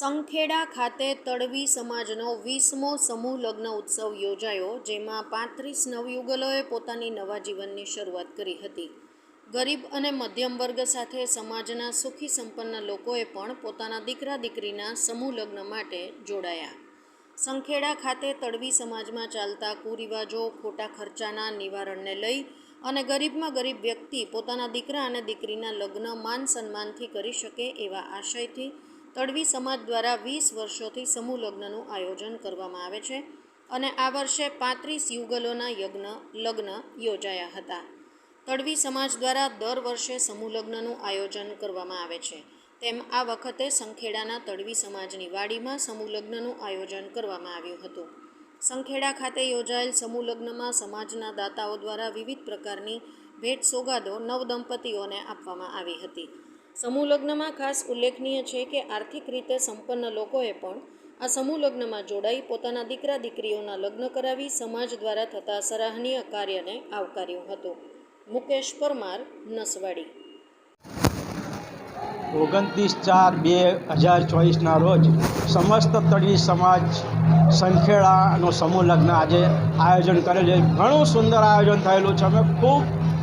સંખેડા ખાતે તડવી સમાજનો 20મો સમૂહ લગ્ન ઉત્સવ યોજાયો, જેમાં 35 નવયુગલોએ પોતાની નવા જીવનની શરૂઆત કરી હતી. ગરીબ અને મધ્યમ વર્ગ સાથે સમાજના સુખી સંપન્ન લોકોએ પણ પોતાના દીકરા દીકરીના સમૂહ લગ્ન માટે જોડાયા. સંખેડા ખાતે તડવી સમાજમાં ચાલતા કુરિવાજો, ખોટા ખર્ચાના નિવારણને લઈ અને ગરીબમાં ગરીબ વ્યક્તિ પોતાના દીકરા અને દીકરીના લગ્ન માન સન્માનથી કરી શકે એવા આશયથી તડવી સમાજ દ્વારા 20 વર્ષોથી સમૂહ લગ્નનું આયોજન કરવામાં આવે છે અને આ વર્ષે 35 યુગલોના લગ્ન યોજાયા હતા. તડવી સમાજ દ્વારા દર વર્ષે સમૂહ લગ્નનું આયોજન કરવામાં આવે છે, તેમ આ વખતે સંખેડાના તડવી સમાજની વાડીમાં સમૂહ લગ્નનું આયોજન કરવામાં આવ્યું હતું. સંખેડા ખાતે યોજાયેલ સમૂહ લગ્નમાં સમાજના દાતાઓ દ્વારા વિવિધ પ્રકારની ભેટ સોગાદો નવદંપતીઓને આપવામાં આવી હતી. સમૂહ લગ્નમાં ખાસ ઉલ્લેખનીય છે કે આર્થિક રીતે સંપન્ન લોકોએ પણ આ સમૂહ લગ્નમાં જોડાઈ પોતાના દીકરા દીકરીઓના લગ્ન કરાવી સમાજ દ્વારા થતા સરાહનીય કાર્યને આવકાર્યું હતું. મુકેશ પરમાર, નસવાડી. 29/4/2024 રોજ સમસ્ત તડવી સમાજ સંખેડાનો સમૂહ લગ્ન આજે આયોજન કરેલ છે. ઘણું સુંદર આયોજન થયેલું છે. અમે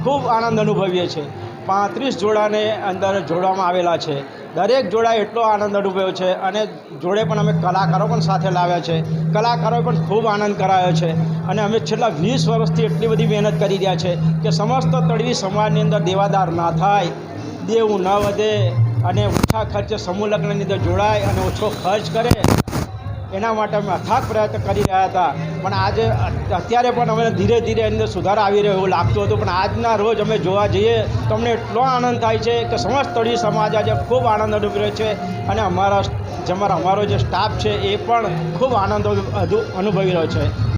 ખૂબ આનંદ અનુભવીએ છીએ. 35 જોડાને અંદર જોડવામાં આવેલા છે. દરેક જોડાએ એટલો આનંદ અનુભવ્યો છે અને જોડે પણ અમે કલાકારો પણ સાથે લાવ્યા છે. કલાકારોએ પણ ખૂબ આનંદ કરાયો છે અને અમે છેલ્લા 20 વર્ષથી એટલી બધી મહેનત કરી રહ્યા છે કે સમસ્ત તડવી સમાજની અંદર દેવાદાર ના થાય, દેવું ન વધે અને ઓછા ખર્ચે સમૂહ લગ્નની અંદર જોડાય અને ઓછો ખર્ચ કરે, એના માટે અમે અથાગ પ્રયત્ન કરી રહ્યા હતા. પણ અત્યારે પણ અમે ધીરે ધીરે એની અંદર સુધાર આવી રહ્યો એવું લાગતું હતું. પણ આજના રોજ અમે જોવા જઈએ તો અમને એટલો આનંદ થાય છે કે સમસ્ત તડવી સમાજ આજે ખૂબ આનંદ અનુભવે છે અને અમારો જે સ્ટાફ છે એ પણ ખૂબ આનંદ અનુભવી રહ્યો છે.